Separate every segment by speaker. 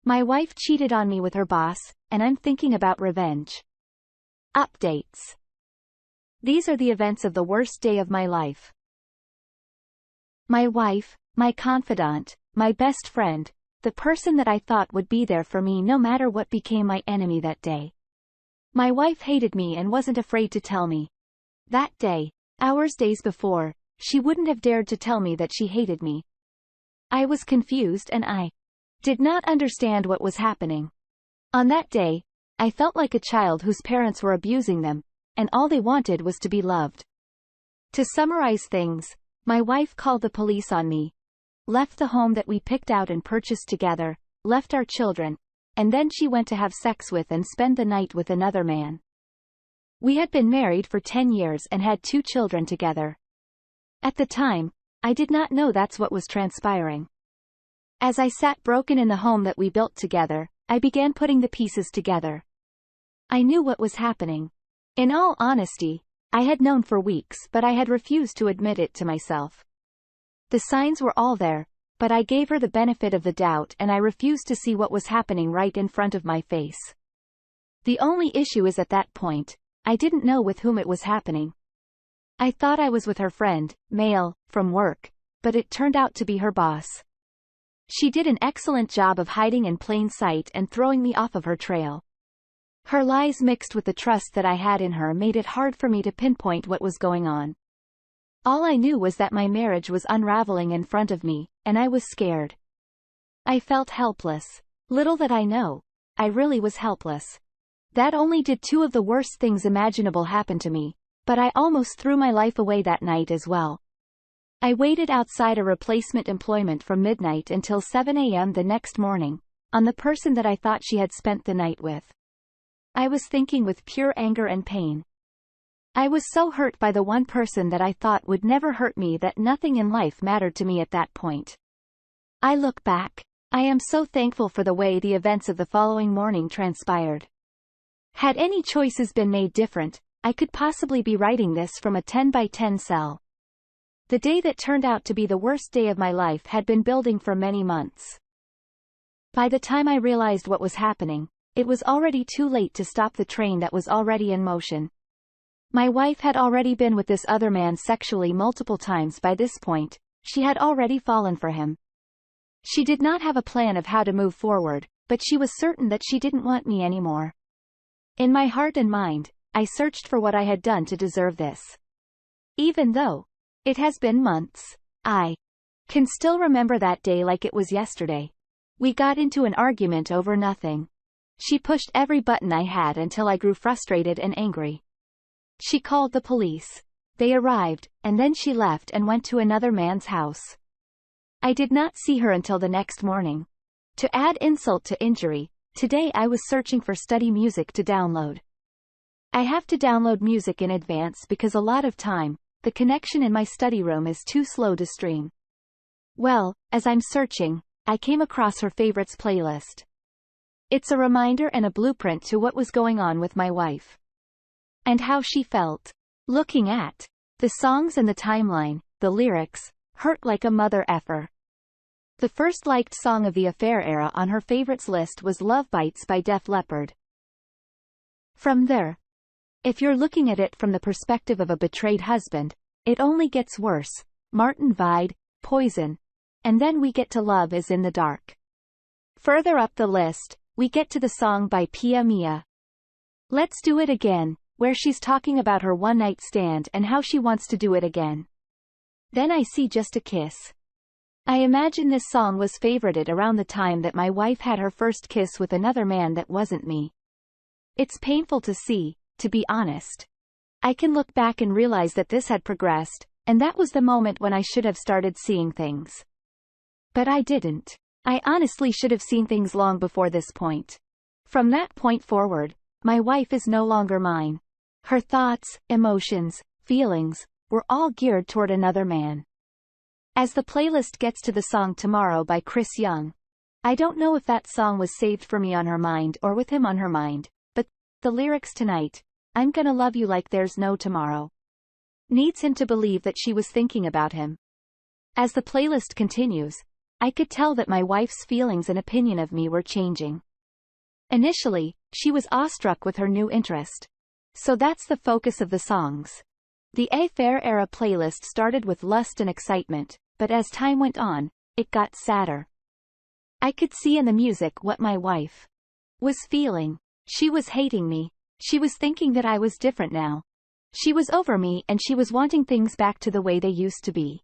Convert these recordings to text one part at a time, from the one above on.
Speaker 1: My wife cheated on me with her boss, and I'm thinking about revenge. Updates. These are the events of the worst day of my life. My wife, my confidant, my best friend, the person that I thought would be there for me no matter what, became my enemy that day. My wife hated me and wasn't afraid to tell me. That day, days before, she wouldn't have dared to tell me that she hated me. I was confused and I did not understand what was happening. On that day, I felt like a child whose parents were abusing them, and all they wanted was to be loved. To summarize things, my wife called the police on me, left the home that we picked out and purchased together, left our children, and then she went to have sex with and spend the night with another man. We had been married for 10 years and had 2 children together. At the time, I did not know that's what was transpiring. As I sat broken in the home that we built together, I began putting the pieces together. I knew what was happening. In all honesty, I had known for weeks, but I had refused to admit it to myself. The signs were all there, but I gave her the benefit of the doubt and I refused to see what was happening right in front of my face. The only issue is at that point, I didn't know with whom it was happening. I thought I was with her friend, male, from work, but it turned out to be her boss. She did an excellent job of hiding in plain sight and throwing me off of her trail. Her lies mixed with the trust that I had in her made it hard for me to pinpoint what was going on. All I knew was that my marriage was unraveling in front of me, and I was scared. I felt helpless. Little that I know, I really was helpless. That only did 2 of the worst things imaginable happen to me, but I almost threw my life away that night as well. I waited outside a replacement employment from midnight until 7 a.m. the next morning, on the person that I thought she had spent the night with. I was thinking with pure anger and pain. I was so hurt by the one person that I thought would never hurt me that nothing in life mattered to me at that point. I look back, I am so thankful for the way the events of the following morning transpired. Had any choices been made different, I could possibly be writing this from a 10 by 10 cell. The day that turned out to be the worst day of my life had been building for many months. By the time I realized what was happening, it was already too late to stop the train that was already in motion. My wife had already been with this other man sexually multiple times by this point, she had already fallen for him. She did not have a plan of how to move forward, but she was certain that she didn't want me anymore. In my heart and mind, I searched for what I had done to deserve this. Even though it has been months, I can still remember that day like it was yesterday. We got into an argument over nothing. She pushed every button I had until I grew frustrated and angry. She called the police. They arrived, and then she left and went to another man's house. I did not see her until the next morning. To add insult to injury, today I was searching for study music to download. I have to download music in advance because a lot of time, the connection in my study room is too slow to stream. Well, as I'm searching, I came across her favorites playlist. It's a reminder and a blueprint to what was going on with my wife. And how she felt. Looking at the songs and the timeline, the lyrics, hurt like a mother effer. The first liked song of the affair era on her favorites list was Love Bites by Def Leppard. From there, if you're looking at it from the perspective of a betrayed husband, it only gets worse. Martin Vide, Poison. And then we get to Love Is in the Dark. Further up the list, we get to the song by Pia Mia. Let's Do It Again, where she's talking about her one-night stand and how she wants to do it again. Then I see Just a Kiss. I imagine this song was favorited around the time that my wife had her first kiss with another man that wasn't me. It's painful to see, to be honest. I can look back and realize that this had progressed, and that was the moment when I should have started seeing things. But I didn't. I honestly should have seen things long before this point. From that point forward, my wife is no longer mine. Her thoughts, emotions, feelings, were all geared toward another man. As the playlist gets to the song Tomorrow by Chris Young, I don't know if that song was saved for me on her mind or with him on her mind, but the lyrics tonight, I'm gonna love you like there's no tomorrow, needs him to believe that she was thinking about him. As the playlist continues, I could tell that my wife's feelings and opinion of me were changing. Initially, she was awestruck with her new interest. So that's the focus of the songs. The Affair era playlist started with lust and excitement, but as time went on, it got sadder. I could see in the music what my wife was feeling. She was hating me. She was thinking that I was different now. She was over me and she was wanting things back to the way they used to be.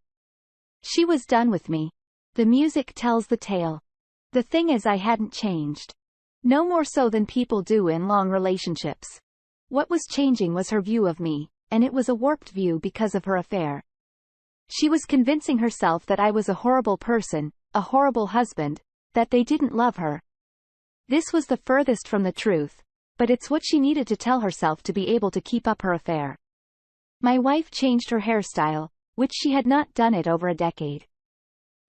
Speaker 1: She was done with me. The music tells the tale. The thing is, I hadn't changed. No more so than people do in long relationships. What was changing was her view of me, and it was a warped view because of her affair. She was convincing herself that I was a horrible person, a horrible husband, that they didn't love her. This was the furthest from the truth, but it's what she needed to tell herself to be able to keep up her affair. My wife changed her hairstyle, which she had not done it over a decade.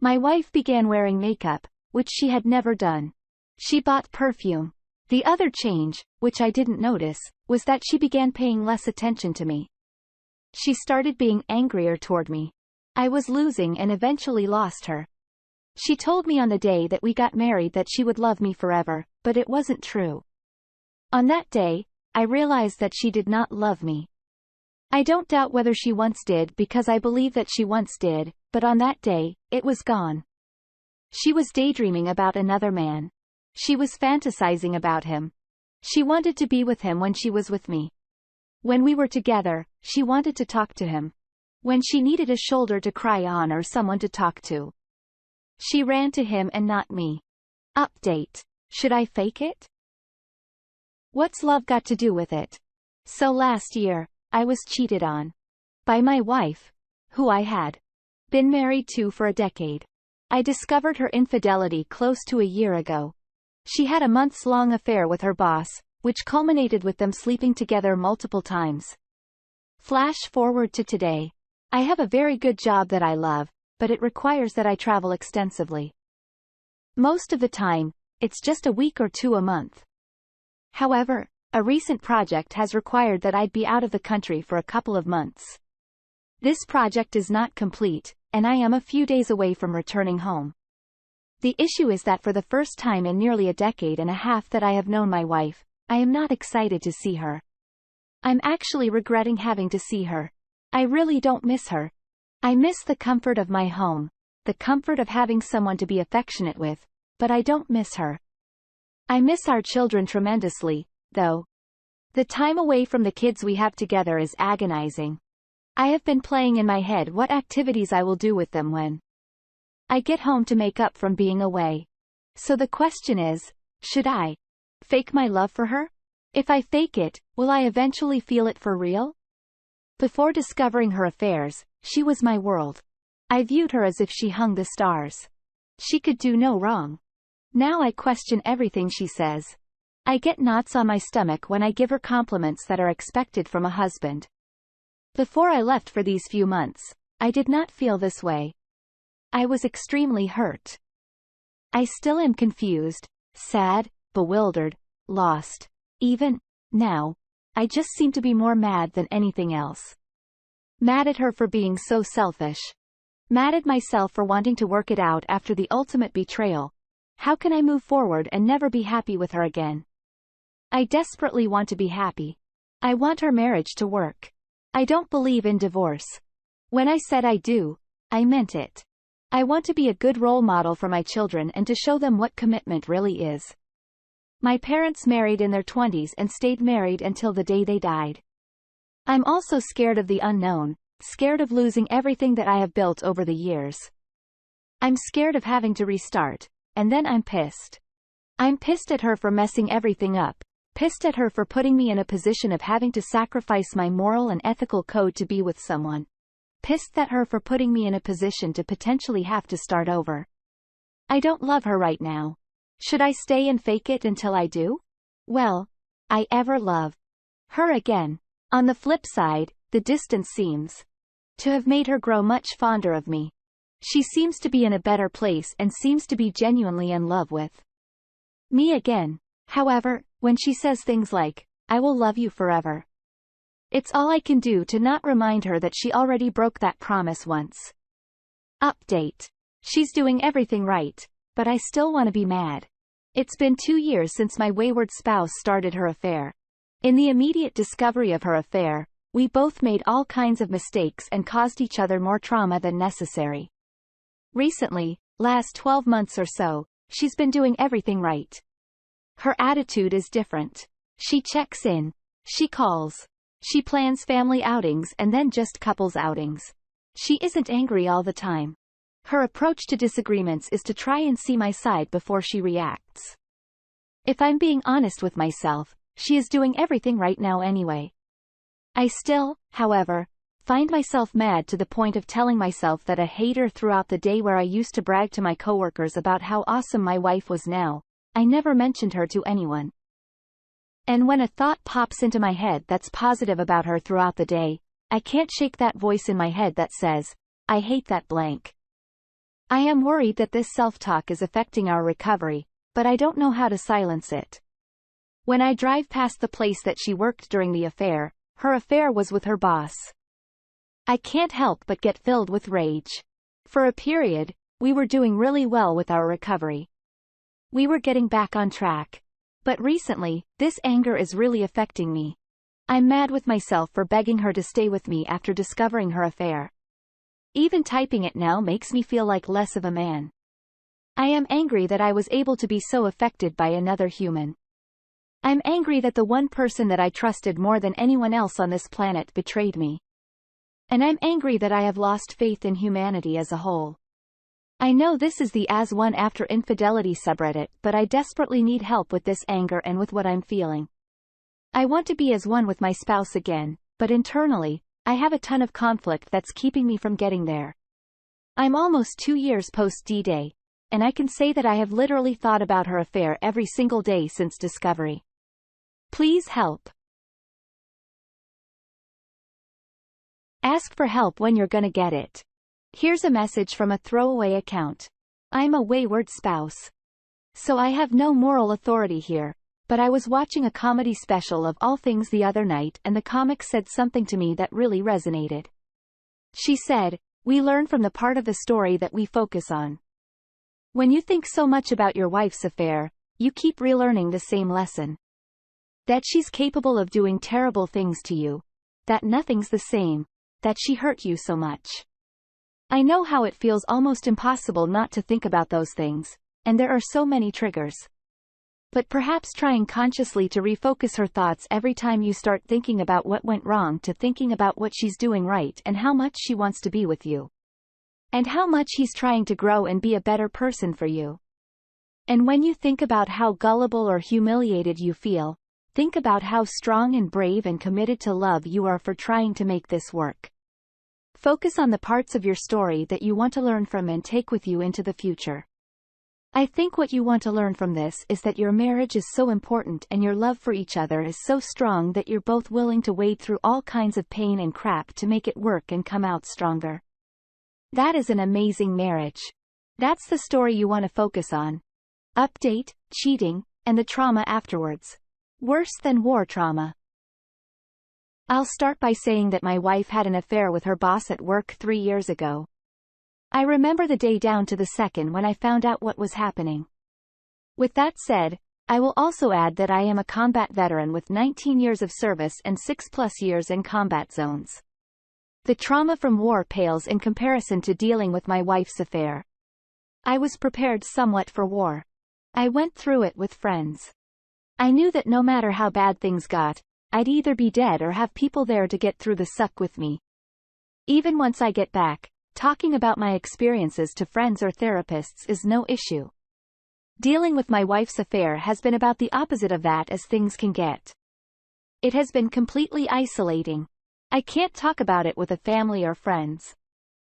Speaker 1: My wife began wearing makeup, which she had never done. She bought perfume. The other change, which I didn't notice, was that she began paying less attention to me. She started being angrier toward me. I was losing and eventually lost her. She told me on the day that we got married that she would love me forever, but it wasn't true. On that day, I realized that she did not love me. I don't doubt whether she once did because I believe that she once did, but on that day, it was gone. She was daydreaming about another man. She was fantasizing about him. She wanted to be with him when she was with me. When we were together, she wanted to talk to him. When she needed a shoulder to cry on or someone to talk to, she ran to him and not me. Update. Should I fake it? What's love got to do with it? So last year, I was cheated on. By my wife, who I had been married to for a decade. I discovered her infidelity close to a year ago. She had a months-long affair with her boss, which culminated with them sleeping together multiple times. Flash forward to today. I have a very good job that I love, but it requires that I travel extensively. Most of the time, it's just a week or two a month. However, a recent project has required that I'd be out of the country for a couple of months. This project is not complete, and I am a few days away from returning home. The issue is that for the first time in nearly a decade and a half that I have known my wife, I am not excited to see her. I'm actually regretting having to see her. I really don't miss her. I miss the comfort of my home, the comfort of having someone to be affectionate with, but I don't miss her. I miss our children tremendously, though. The time away from the kids we have together is agonizing. I have been playing in my head what activities I will do with them when I get home to make up from being away. So the question is, should I fake my love for her? If I fake it, will I eventually feel it for real? Before discovering her affairs, she was my world. I viewed her as if she hung the stars. She could do no wrong. Now I question everything she says. I get knots on my stomach when I give her compliments that are expected from a husband. Before I left for these few months, I did not feel this way. I was extremely hurt. I still am confused, sad, bewildered, lost. Even now, I just seem to be more mad than anything else. Mad at her for being so selfish. Mad at myself for wanting to work it out after the ultimate betrayal. How can I move forward and never be happy with her again? I desperately want to be happy. I want our marriage to work. I don't believe in divorce. When I said I do, I meant it. I want to be a good role model for my children and to show them what commitment really is. My parents married in their 20s and stayed married until the day they died. I'm also scared of the unknown, scared of losing everything that I have built over the years. I'm scared of having to restart, and then I'm pissed. I'm pissed at her for messing everything up, pissed at her for putting me in a position of having to sacrifice my moral and ethical code to be with someone. Pissed at her for putting me in a position to potentially have to start over. I don't love her right now. Should I stay and fake it until I do? Will I ever love her again? On the flip side, the distance seems to have made her grow much fonder of me. She seems to be in a better place and seems to be genuinely in love with me again. However, when she says things like, "I will love you forever," it's all I can do to not remind her that she already broke that promise once. Update. She's doing everything right, but I still want to be mad. It's been 2 years since my wayward spouse started her affair. In the immediate discovery of her affair, we both made all kinds of mistakes and caused each other more trauma than necessary. Recently, last 12 months or so, she's been doing everything right. Her attitude is different. She checks in. She calls. She plans family outings and then just couples outings. She isn't angry all the time. Her approach to disagreements is to try and see my side before she reacts. If I'm being honest with myself, she is doing everything right now anyway. I still, however, find myself mad to the point of telling myself that I hate her throughout the day. Where I used to brag to my coworkers about how awesome my wife was, now I never mentioned her to anyone. And when a thought pops into my head that's positive about her throughout the day, I can't shake that voice in my head that says, I hate that blank. I am worried that this self-talk is affecting our recovery, but I don't know how to silence it. When I drive past the place that she worked during the affair, her affair was with her boss. I can't help but get filled with rage. For a period, we were doing really well with our recovery. We were getting back on track. But recently, this anger is really affecting me. I'm mad with myself for begging her to stay with me after discovering her affair. Even typing it now makes me feel like less of a man. I am angry that I was able to be so affected by another human. I'm angry that the one person that I trusted more than anyone else on this planet betrayed me. And I'm angry that I have lost faith in humanity as a whole. I know this is the As One After Infidelity subreddit, but I desperately need help with this anger and with what I'm feeling. I want to be as one with my spouse again, but internally, I have a ton of conflict that's keeping me from getting there. I'm almost 2 years post D-Day, and I can say that I have literally thought about her affair every single day since discovery. Please help. Ask for help when you're gonna get it. Here's a message from a throwaway account. I'm a wayward spouse. So I have no moral authority here, but I was watching a comedy special of all things the other night and the comic said something to me that really resonated. She said, we learn from the part of the story that we focus on. When you think so much about your wife's affair, you keep relearning the same lesson. That she's capable of doing terrible things to you. That nothing's the same. That she hurt you so much. I know how it feels almost impossible not to think about those things, and there are so many triggers. But perhaps trying consciously to refocus her thoughts every time you start thinking about what went wrong to thinking about what she's doing right and how much she wants to be with you. And how much he's trying to grow and be a better person for you. And when you think about how gullible or humiliated you feel, think about how strong and brave and committed to love you are for trying to make this work. Focus on the parts of your story that you want to learn from and take with you into the future. I think what you want to learn from this is that your marriage is so important and your love for each other is so strong that you're both willing to wade through all kinds of pain and crap to make it work and come out stronger. That is an amazing marriage. That's the story you want to focus on. Update, cheating, and the trauma afterwards. Worse than war trauma. I'll start by saying that my wife had an affair with her boss at work 3 years ago. I remember the day down to the second when I found out what was happening. With that said, I will also add that I am a combat veteran with 19 years of service and 6+ years in combat zones. The trauma from war pales in comparison to dealing with my wife's affair. I was prepared somewhat for war. I went through it with friends. I knew that no matter how bad things got, I'd either be dead or have people there to get through the suck with me. Even once I get back, talking about my experiences to friends or therapists is no issue. Dealing with my wife's affair has been about the opposite of that as things can get. It has been completely isolating. I can't talk about it with a family or friends.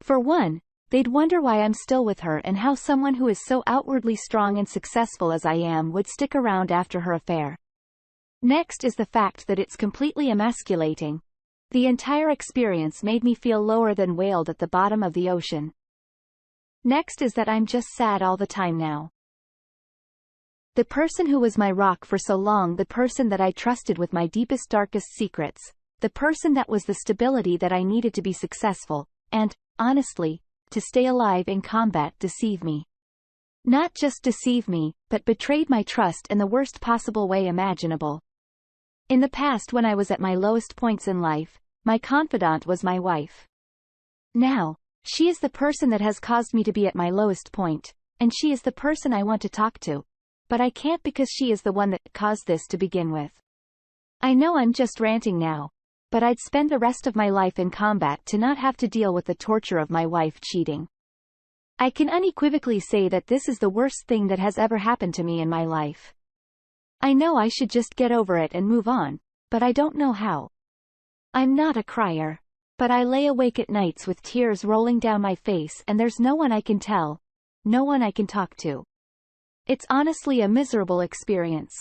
Speaker 1: For one, they'd wonder why I'm still with her and how someone who is so outwardly strong and successful as I am would stick around after her affair. Next is the fact that it's completely emasculating. The entire experience made me feel lower than whaled at the bottom of the ocean. Next is that I'm just sad all the time now. The person who was my rock for so long, the person that I trusted with my deepest, darkest secrets, the person that was the stability that I needed to be successful, and, honestly, to stay alive in combat deceive me. Not just deceive me, but betrayed my trust in the worst possible way imaginable. In the past when I was at my lowest points in life, my confidant was my wife. Now, she is the person that has caused me to be at my lowest point, and she is the person I want to talk to. But I can't because she is the one that caused this to begin with. I know I'm just ranting now, but I'd spend the rest of my life in combat to not have to deal with the torture of my wife cheating. I can unequivocally say that this is the worst thing that has ever happened to me in my life. I know I should just get over it and move on, but I don't know how. I'm not a crier, but I lay awake at nights with tears rolling down my face and there's no one I can tell, no one I can talk to. It's honestly a miserable experience.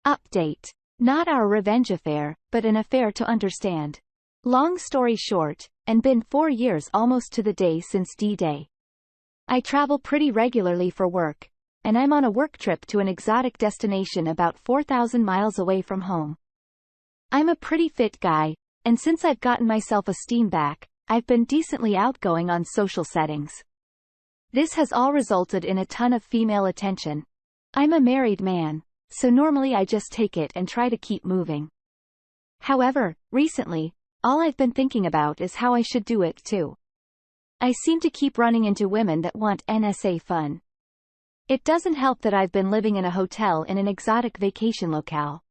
Speaker 1: Update. Not our revenge affair, but an affair to understand. Long story short, and been 4 years almost to the day since D-Day. I travel pretty regularly for work, and I'm on a work trip to an exotic destination about 4,000 miles away from home. I'm a pretty fit guy, and since I've gotten myself esteem back, I've been decently outgoing on social settings. This has all resulted in a ton of female attention. I'm a married man, so normally I just take it and try to keep moving. However, recently, all I've been thinking about is how I should do it too. I seem to keep running into women that want NSA fun. It doesn't help that I've been living in a hotel in an exotic vacation locale.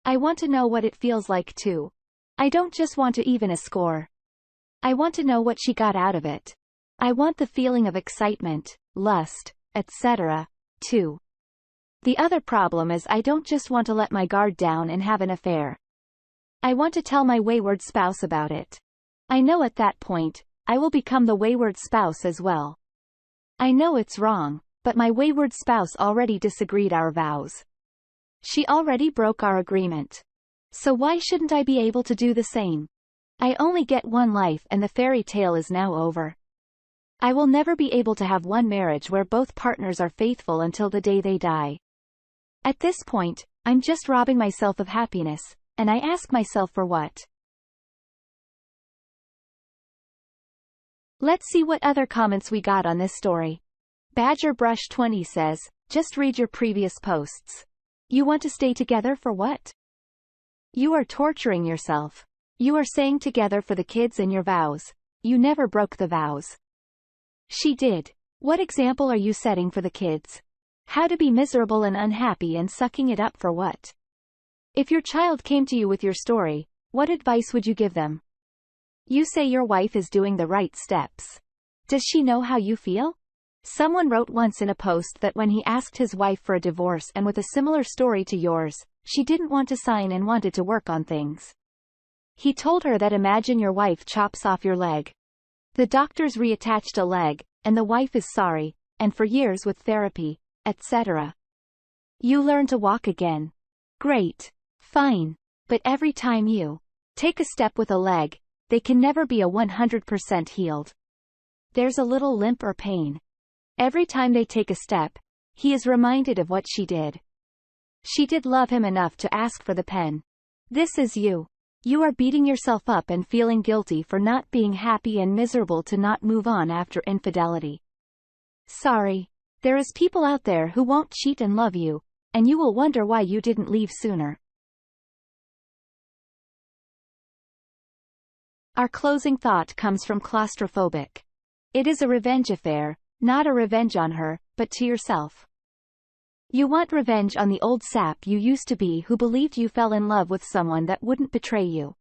Speaker 1: I want to know what it feels like too. I don't just want to even a score. I want to know what she got out of it. I want the feeling of excitement, lust, etc. too. The other problem is I don't just want to let my guard down and have an affair. I want to tell my wayward spouse about it. I know at that point, I will become the wayward spouse as well. I know it's wrong, but my wayward spouse already disagreed our vows. She already broke our agreement. So why shouldn't I be able to do the same? I only get one life and the fairy tale is now over. I will never be able to have one marriage where both partners are faithful until the day they die. At this point, I'm just robbing myself of happiness, and I ask myself for what? Let's see what other comments we got on this story. Badger Brush 20 says, just read your previous posts. You want to stay together for what? You are torturing yourself. You are saying together for the kids and your vows. You never broke the vows. She did. What example are you setting for the kids? How to be miserable and unhappy and sucking it up for what? If your child came to you with your story, what advice would you give them? You say your wife is doing the right steps. Does she know how you feel? Someone wrote once in a post that when he asked his wife for a divorce and with a similar story to yours, she didn't want to sign and wanted to work on things. He told her that imagine your wife chops off your leg. The doctors reattached a leg, and the wife is sorry, and for years with therapy, etc. You learn to walk again. Great. Fine. But every time you take a step with a leg, they can never be a 100% healed. There's a little limp or pain. Every time they take a step, he is reminded of what she did. She did love him enough to ask for the pen. This is you. You are beating yourself up and feeling guilty for not being happy and miserable to not move on after infidelity. Sorry. There is people out there who won't cheat and love you, and you will wonder why you didn't leave sooner. Our closing thought comes from Claustrophobic. It is a revenge affair, not a revenge on her, but to yourself. You want revenge on the old sap you used to be who believed you fell in love with someone that wouldn't betray you.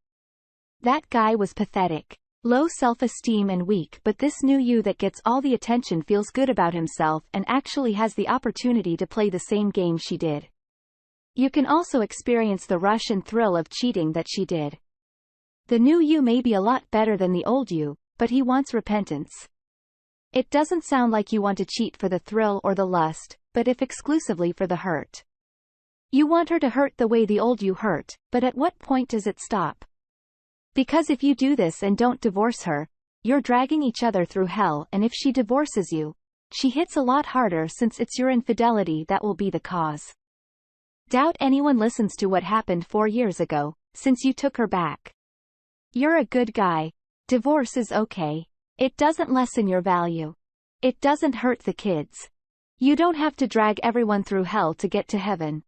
Speaker 1: That guy was pathetic, low self-esteem and weak, but this new you that gets all the attention feels good about himself and actually has the opportunity to play the same game she did. You can also experience the rush and thrill of cheating that she did. The new you may be a lot better than the old you, but he wants repentance. It doesn't sound like you want to cheat for the thrill or the lust, but if exclusively for the hurt. You want her to hurt the way the old you hurt, but at what point does it stop? Because if you do this and don't divorce her, you're dragging each other through hell, and if she divorces you, she hits a lot harder since it's your infidelity that will be the cause. Doubt anyone listens to what happened 4 years ago, since you took her back. You're a good guy. Divorce is okay. It doesn't lessen your value. It doesn't hurt the kids. You don't have to drag everyone through hell to get to heaven.